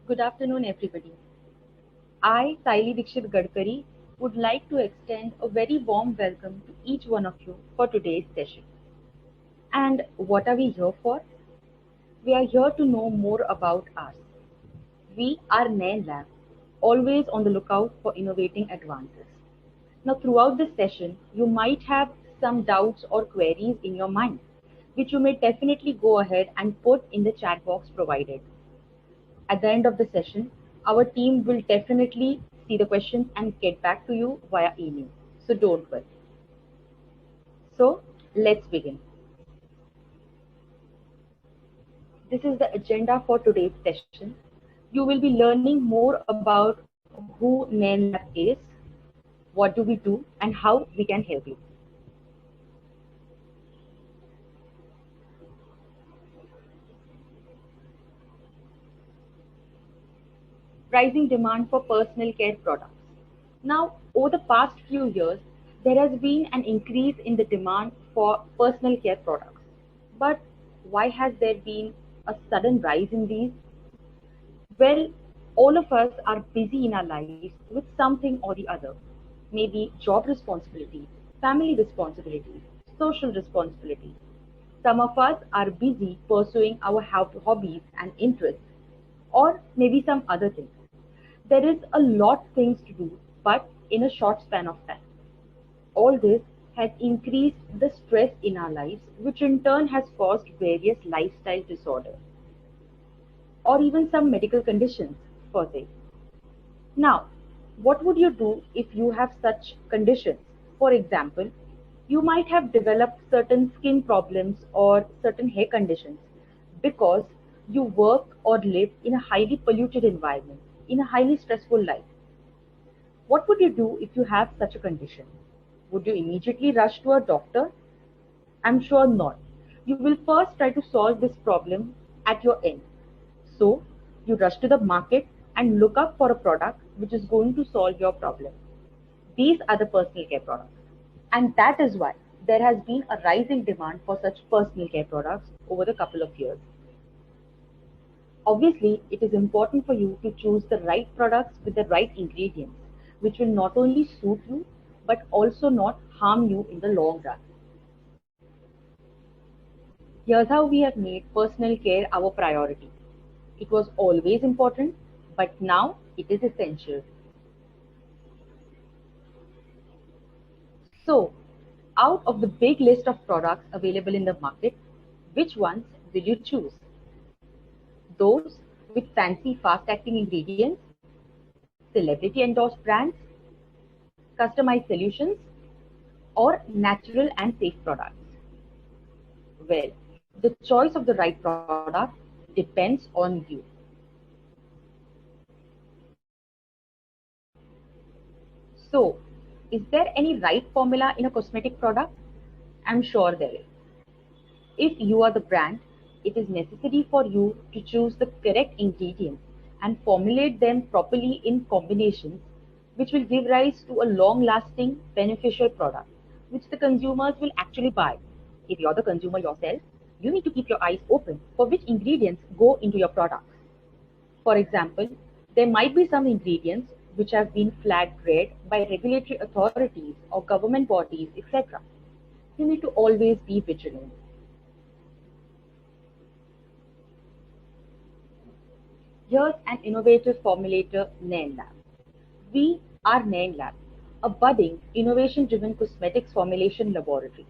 Good afternoon, everybody. I, Saili Dikshit Gadkari, would like to extend a very warm welcome to each one of you for today's session. And what are we here for? We are here to know more about us. We are Nain Lab, always on the lookout for innovating advances. Now, throughout this session, you might have some doubts or queries in your mind, which you may definitely go ahead and put in the chat box provided. At the end of the session, our team will definitely see the questions and get back to you via email. So don't worry. So let's begin. This is the agenda for today's session. You will be learning more about who NANLab is, what do we do, and how we can help you. Rising demand for personal care products. Now, over the past few years, there has been an increase in the demand for personal care products. But why has there been a sudden rise in these? Well, all of us are busy in our lives with something or the other. Maybe job responsibilities, family responsibilities, social responsibilities. Some of us are busy pursuing our hobbies and interests, or maybe some other things. There is a lot things to do, but in a short span of time. All this has increased the stress in our lives, which in turn has caused various lifestyle disorders or even some medical conditions per se. Now, what would you do if you have such conditions? For example, you might have developed certain skin problems or certain hair conditions because you work or live in a highly polluted environment, in a highly stressful life. What would you do if you have such a condition? Would you immediately rush to a doctor? I'm sure not. You will first try to solve this problem at your end. So, you rush to the market and look up for a product which is going to solve your problem. These are the personal care products. And that is why there has been a rising demand for such personal care products over the couple of years. Obviously, it is important for you to choose the right products with the right ingredients, which will not only suit you but also not harm you in the long run. Here's how we have made personal care our priority. It was always important, but now it is essential. So, out of the big list of products available in the market, which ones will you choose? Those with fancy fast acting ingredients, celebrity endorsed brands, customized solutions, or natural and safe products? Well, the choice of the right product depends on you. So, is there any right formula in a cosmetic product? I'm sure there is. If you are the brand, it is necessary for you to choose the correct ingredients and formulate them properly in combinations which will give rise to a long lasting beneficial product which the consumers will actually buy. If you're the consumer yourself, you need to keep your eyes open for which ingredients go into your products. For example, there might be some ingredients which have been flagged red by regulatory authorities or government bodies, etc. You need to always be vigilant. Here's an innovative formulator, Nain Lab. We are Nain Lab, a budding, innovation driven cosmetics formulation laboratory.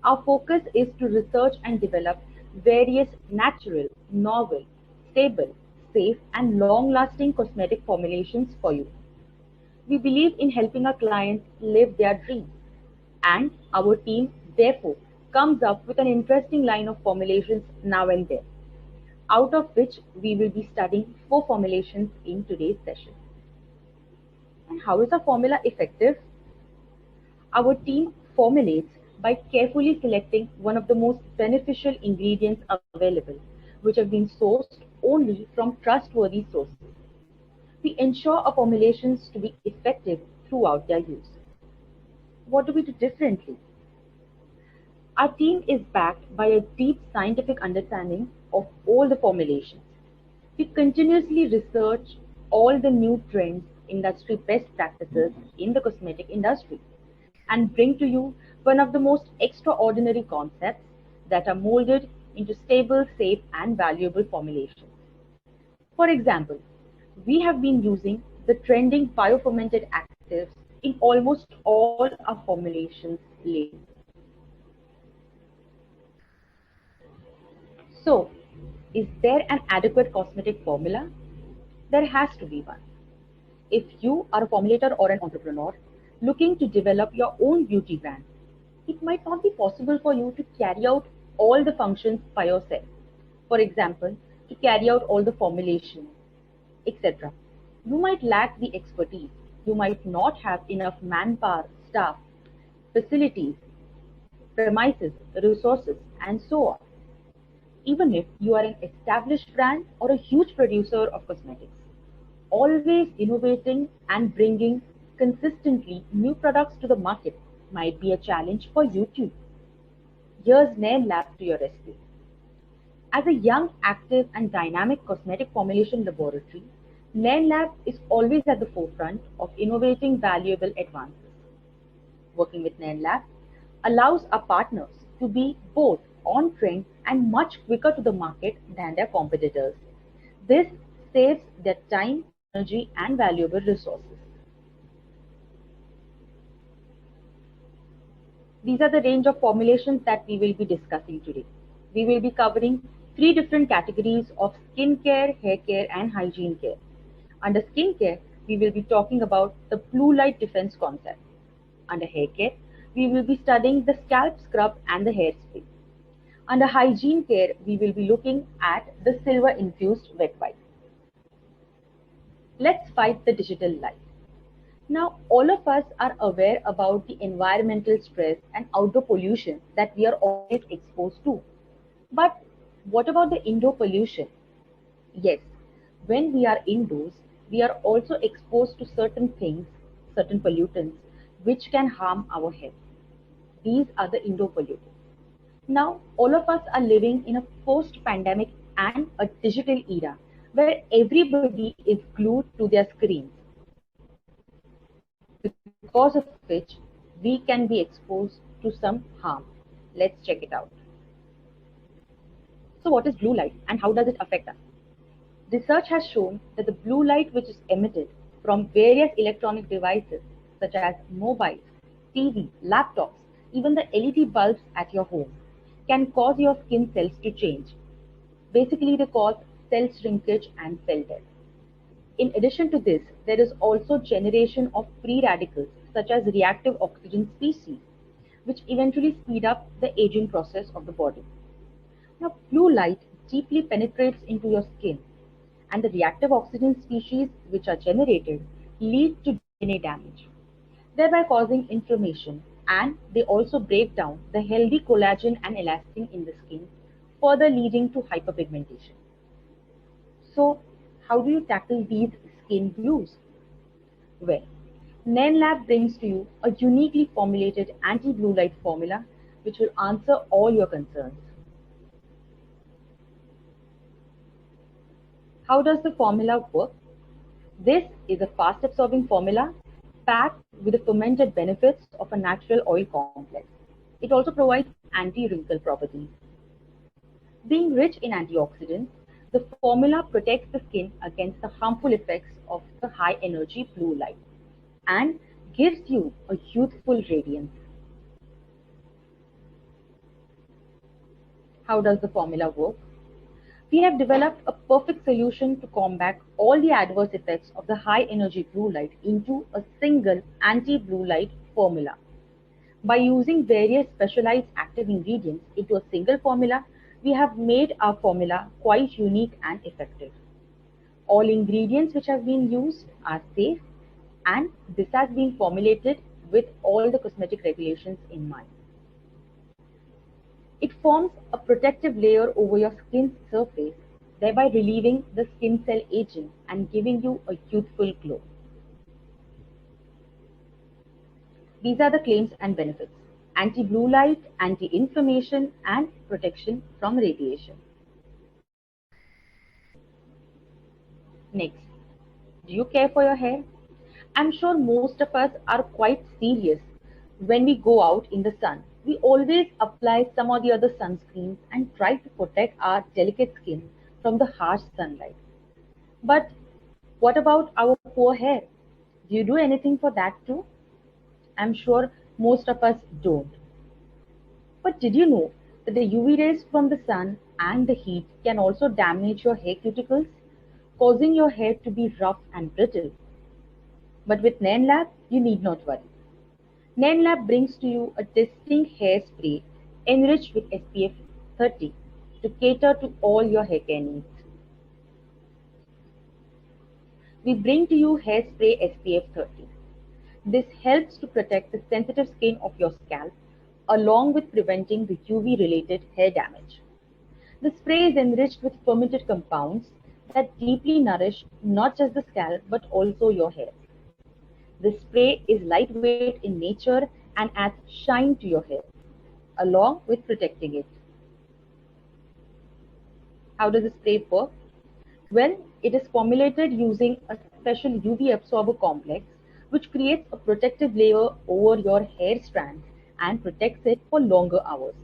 Our focus is to research and develop various natural, novel, stable, safe, and long lasting cosmetic formulations for you. We believe in helping our clients live their dreams, and our team, therefore, comes up with an interesting line of formulations now and then, out of which we will be studying 4 formulations in today's session. And how is our formula effective? Our team formulates by carefully selecting one of the most beneficial ingredients available, which have been sourced only from trustworthy sources. We ensure our formulations to be effective throughout their use. What do we do differently? Our team is backed by a deep scientific understanding of all the formulations. We continuously research all the new trends, industry best practices in the cosmetic industry, and bring to you one of the most extraordinary concepts that are molded into stable, safe, and valuable formulations. For example, we have been using the trending biofermented actives in almost all our formulations lately. So, is there an adequate cosmetic formula? There has to be one. If you are a formulator or an entrepreneur looking to develop your own beauty brand, it might not be possible for you to carry out all the functions by yourself. For example, to carry out all the formulation, etc. You might lack the expertise. You might not have enough manpower, staff, facilities, premises, resources, and so on. Even if you are an established brand or a huge producer of cosmetics, always innovating and bringing consistently new products to the market might be a challenge for you too. Here's Nail Lab to your rescue. As a young, active, and dynamic cosmetic formulation laboratory, Nail Lab is always at the forefront of innovating valuable advances. Working with Nail Lab allows our partners to be both on trend and much quicker to the market than their competitors. This saves their time, energy, and valuable resources. These are the range of formulations that we will be discussing today. We will be covering three different categories of skincare, hair care, and hygiene care. Under skincare, we will be talking about the blue light defense concept. Under hair care, we will be studying the scalp scrub and the hairspray. Under hygiene care, we will be looking at the silver infused wet wipe. Let's fight the digital light. Now, all of us are aware about the environmental stress and outdoor pollution that we are always exposed to. But what about the indoor pollution? Yes, when we are indoors, we are also exposed to certain things, certain pollutants, which can harm our health. These are the indoor pollutants. Now, all of us are living in a post pandemic and a digital era where everybody is glued to their screens, because of which we can be exposed to some harm. Let's check it out. So, what is blue light and how does it affect us? Research has shown that the blue light which is emitted from various electronic devices such as mobiles, TV, laptops, even the LED bulbs at your home can cause your skin cells to change. Basically, they cause cell shrinkage and cell death. In addition to this, there is also generation of free radicals such as reactive oxygen species, which eventually speed up the aging process of the body. Now, blue light deeply penetrates into your skin, and the reactive oxygen species which are generated lead to DNA damage, thereby causing inflammation, and they also break down the healthy collagen and elastin in the skin, further leading to hyperpigmentation. So, how do you tackle these skin blues? Well, NenLab brings to you a uniquely formulated anti-blue light formula which will answer all your concerns. How does the formula work? This is a fast-absorbing formula packed with the fermented benefits of a natural oil complex. It also provides anti-wrinkle properties. Being rich in antioxidants, the formula protects the skin against the harmful effects of the high-energy blue light and gives you a youthful radiance. How does the formula work? We have developed a perfect solution to combat all the adverse effects of the high energy blue light into a single anti-blue light formula. By using various specialized active ingredients into a single formula, we have made our formula quite unique and effective. All ingredients which have been used are safe, and this has been formulated with all the cosmetic regulations in mind. It forms a protective layer over your skin's surface, thereby relieving the skin cell aging and giving you a youthful glow. These are the claims and benefits: anti-blue light, anti-inflammation, and protection from radiation. Next, do you care for your hair? I'm sure most of us are quite serious when we go out in the sun. We always apply some or the other sunscreens and try to protect our delicate skin from the harsh sunlight. But what about our poor hair? Do you do anything for that too? I'm sure most of us don't. But did you know that the UV rays from the sun and the heat can also damage your hair cuticles, causing your hair to be rough and brittle? But with NainLab, you need not worry. NainLab brings to you a distinct hairspray enriched with SPF 30 to cater to all your hair care needs. We bring to you hairspray SPF 30. This helps to protect the sensitive skin of your scalp along with preventing the UV related hair damage. The spray is enriched with fermented compounds that deeply nourish not just the scalp but also your hair. The spray is lightweight in nature and adds shine to your hair, along with protecting it. How does the spray work? Well, it is formulated using a special UV absorber complex which creates a protective layer over your hair strands and protects it for longer hours.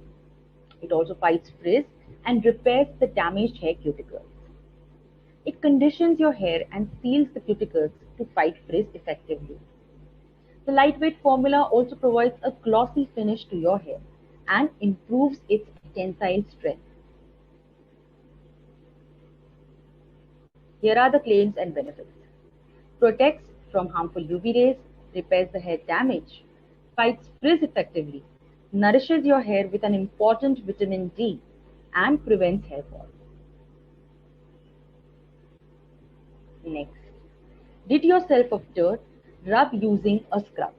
It also fights frizz and repairs the damaged hair cuticles. It conditions your hair and seals the cuticles to fight frizz effectively. The lightweight formula also provides a glossy finish to your hair and improves its tensile strength. Here are the claims and benefits. Protects from harmful UV rays, repairs the hair damage, fights frizz effectively, nourishes your hair with an important vitamin D, and prevents hair fall. Next, rid yourself of dirt, rub using a scrub.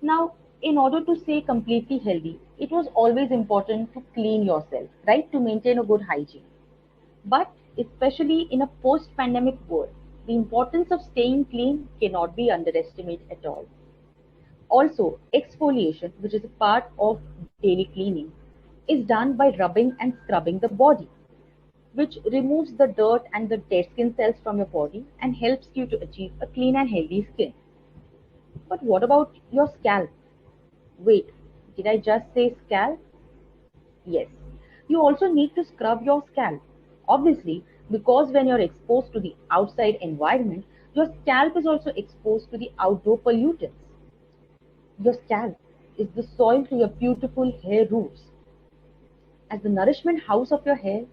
Now, in order to stay completely healthy, it was always important to clean yourself, right? To maintain a good hygiene. But especially in a post pandemic world, the importance of staying clean cannot be underestimated at all. Also, exfoliation, which is a part of daily cleaning, is done by rubbing and scrubbing the body, which removes the dirt and the dead skin cells from your body and helps you to achieve a clean and healthy skin. But what about your scalp? Wait, did I just say scalp? Yes. You also need to scrub your scalp. Obviously, because when you're exposed to the outside environment, your scalp is also exposed to the outdoor pollutants. Your scalp is the soil to your beautiful hair roots. As the nourishment house of your hair,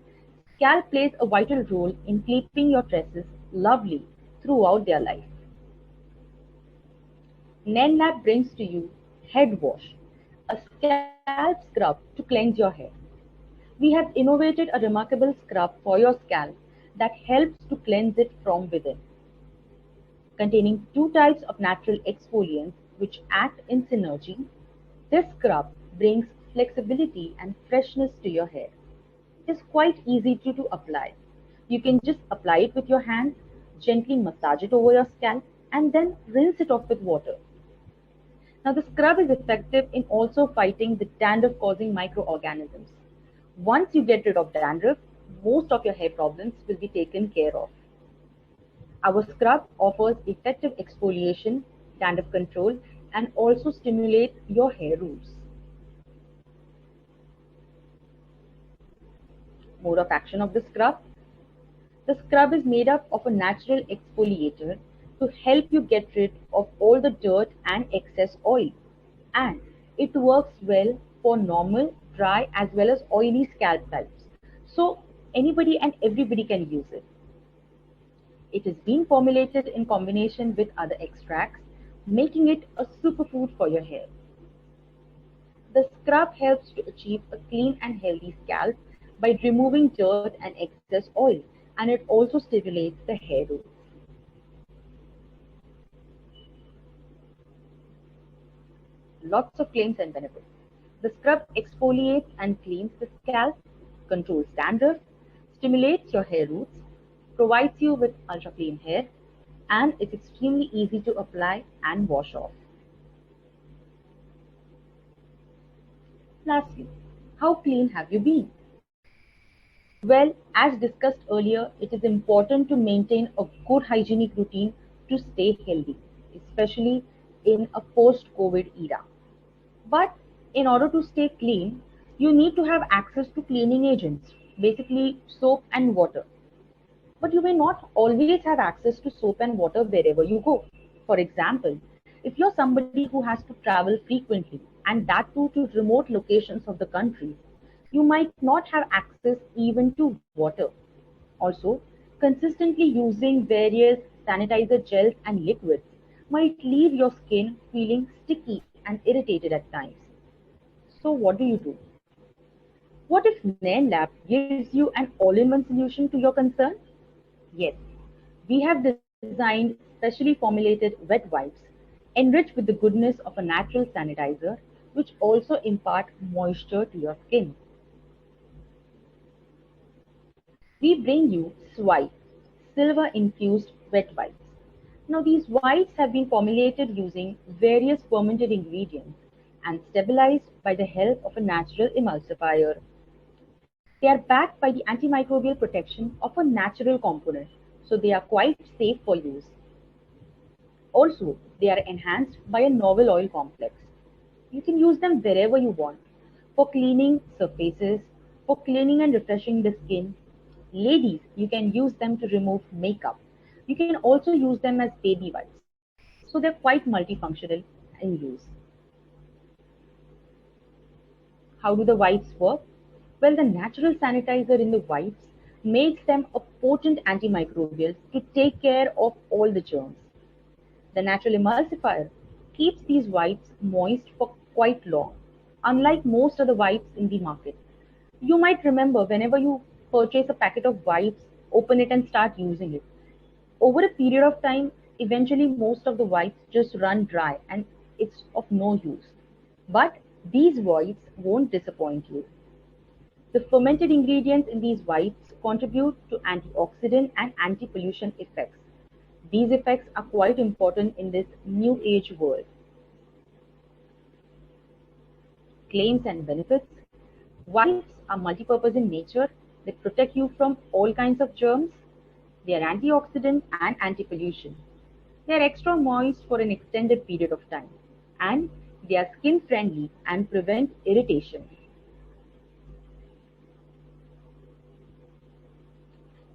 scalp plays a vital role in keeping your tresses lovely throughout their life. NenLab brings to you Head Wash, a scalp scrub to cleanse your hair. We have innovated a remarkable scrub for your scalp that helps to cleanse it from within. Containing two types of natural exfoliants which act in synergy, this scrub brings flexibility and freshness to your hair. It is quite easy to apply. You can just apply it with your hands, gently massage it over your scalp, and then rinse it off with water. Now, the scrub is effective in also fighting the dandruff causing microorganisms. Once you get rid of dandruff, most of your hair problems will be taken care of. Our scrub offers effective exfoliation, dandruff control, and also stimulate your hair roots. Mode of action of the scrub. The scrub is made up of a natural exfoliator to help you get rid of all the dirt and excess oil. And it works well for normal, dry, as well as oily scalp types. So anybody and everybody can use it. It is being formulated in combination with other extracts, making it a superfood for your hair. The scrub helps to achieve a clean and healthy scalp by removing dirt and excess oil, and it also stimulates the hair roots. Lots of claims and benefits. The scrub exfoliates and cleans the scalp, controls dandruff, stimulates your hair roots, provides you with ultra clean hair, and is extremely easy to apply and wash off. Lastly, how clean have you been? Well, as discussed earlier, it is important to maintain a good hygienic routine to stay healthy, especially in a post COVID era. But in order to stay clean, you need to have access to cleaning agents, basically soap and water. But you may not always have access to soap and water wherever you go. For example, if you're somebody who has to travel frequently and that too to remote locations of the country, you might not have access even to water. Also, consistently using various sanitizer gels and liquids might leave your skin feeling sticky and irritated at times. So, what do? What if Nain Lab gives you an all in one solution to your concern? Yes, we have designed specially formulated wet wipes enriched with the goodness of a natural sanitizer, which also impart moisture to your skin. We bring you Swipe, silver infused wet wipes. Now, these wipes have been formulated using various fermented ingredients and stabilized by the help of a natural emulsifier. They are backed by the antimicrobial protection of a natural component, so they are quite safe for use. Also, they are enhanced by a novel oil complex. You can use them wherever you want for cleaning surfaces, for cleaning and refreshing the skin. Ladies, you can use them to remove makeup. You can also use them as baby wipes. So they're quite multifunctional in use. How do the wipes work? Well, the natural sanitizer in the wipes makes them a potent antimicrobial to take care of all the germs. The natural emulsifier keeps these wipes moist for quite long, unlike most other wipes in the market. You might remember whenever you purchase a packet of wipes, open it and start using it. Over a period of time, eventually most of the wipes just run dry and it's of no use. But these wipes won't disappoint you. The fermented ingredients in these wipes contribute to antioxidant and anti-pollution effects. These effects are quite important in this new age world. Claims and benefits. Wipes are multi-purpose in nature. They protect you from all kinds of germs. They are antioxidant and anti-pollution. They are extra moist for an extended period of time. And they are skin friendly and prevent irritation.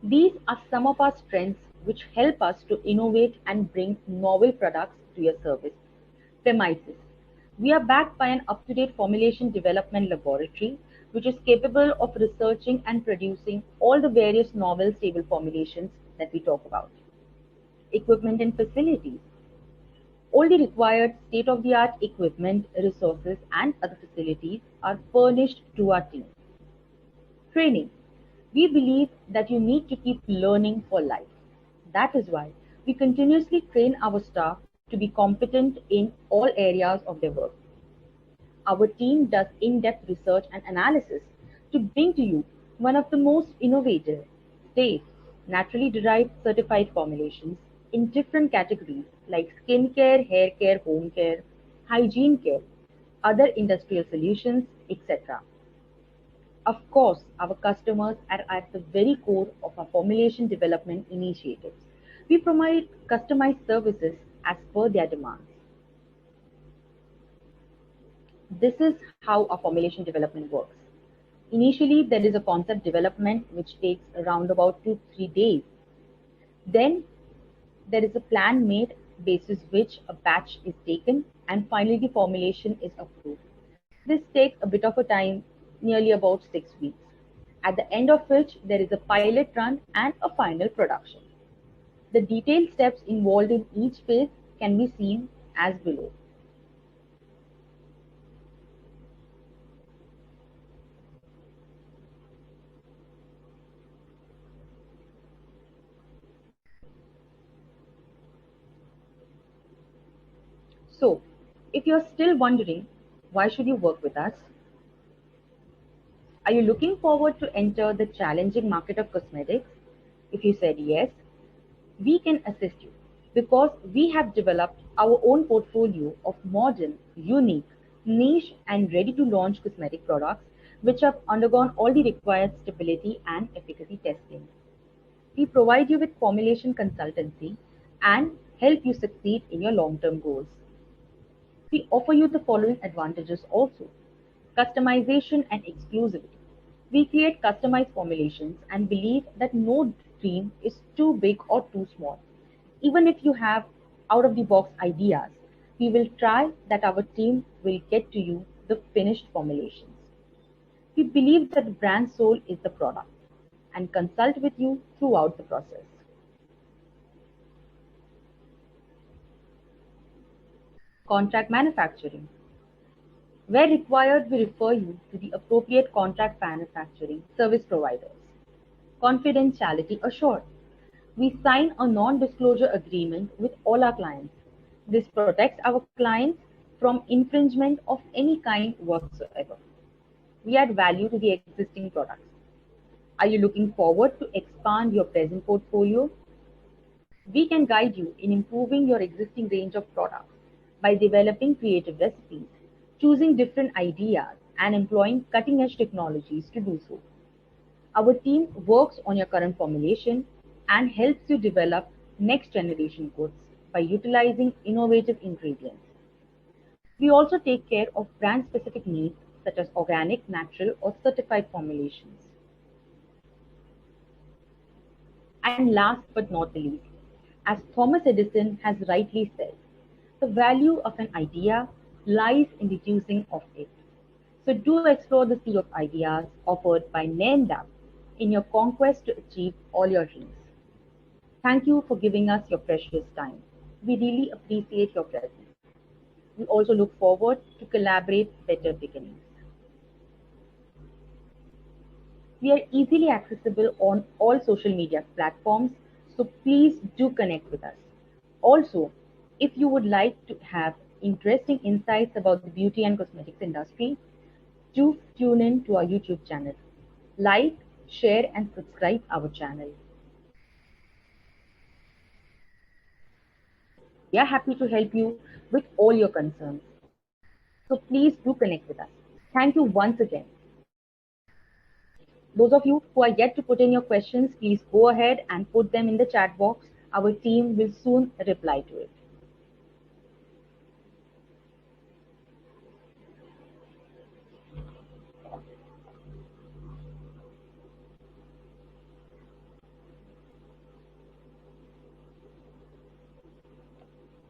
These are some of our strengths which help us to innovate and bring novel products to your service. Premises. We are backed by an up-to-date formulation development laboratory which is capable of researching and producing all the various novel stable formulations that we talk about. Equipment and facilities. All the required state-of-the-art equipment, resources, and other facilities are furnished to our team. Training. We believe that you need to keep learning for life. That is why we continuously train our staff to be competent in all areas of their work. Our team does in-depth research and analysis to bring to you one of the most innovative, safe, naturally derived certified formulations in different categories like skincare, hair care, home care, hygiene care, other industrial solutions, etc. Of course, our customers are at the very core of our formulation development initiatives. We provide customized services as per their demands. This is how our formulation development works. Initially, there is a concept development which takes around about 2 3 days. Then there is a plan made basis which a batch is taken and finally the formulation is approved. This takes a bit of a time, nearly about 6 weeks, at the end of which there is a pilot run and a final production. The detailed steps involved in each phase can be seen as below. So, if you're still wondering why should you work with us, are you looking forward to enter the challenging market of cosmetics? If you said yes, we can assist you because we have developed our own portfolio of modern, unique, niche, and ready to launch cosmetic products which have undergone all the required stability and efficacy testing. We provide you with formulation consultancy and help you succeed in your long-term goals. We offer you the following advantages also: customization and exclusivity. We create customized formulations and believe that no dream is too big or too small. Even if you have out of the box ideas, we will try that our team will get to you the finished formulations. We believe that the brand soul is the product and consult with you throughout the process. Contract manufacturing. Where required, we refer you to the appropriate contract manufacturing service providers. Confidentiality assured. We sign a non-disclosure agreement with all our clients. This protects our clients from infringement of any kind whatsoever. We add value to the existing products. Are you looking forward to expand your present portfolio? We can guide you in improving your existing range of products by developing creative recipes, choosing different ideas, and employing cutting-edge technologies to do so. Our team works on your current formulation and helps you develop next generation goods by utilizing innovative ingredients. We also take care of brand specific needs such as organic, natural, or certified formulations. And last but not the least, as Thomas Edison has rightly said, the value of an idea lies in the using of it. So do explore the sea of ideas offered by NAMDAP in your conquest to achieve all your dreams. Thank you for giving us your precious time. We really appreciate your presence. We also look forward to collaborate better beginnings. We are easily accessible on all social media platforms, so please do connect with us. Also, if you would like to have interesting insights about the beauty and cosmetics industry, do tune in to our YouTube channel. Like, share, and subscribe our channel. We are happy to help you with all your concerns. So please do connect with us. Thank you once again. Those of you who are yet to put in your questions, please go ahead and put them in the chat box. Our team will soon reply to it.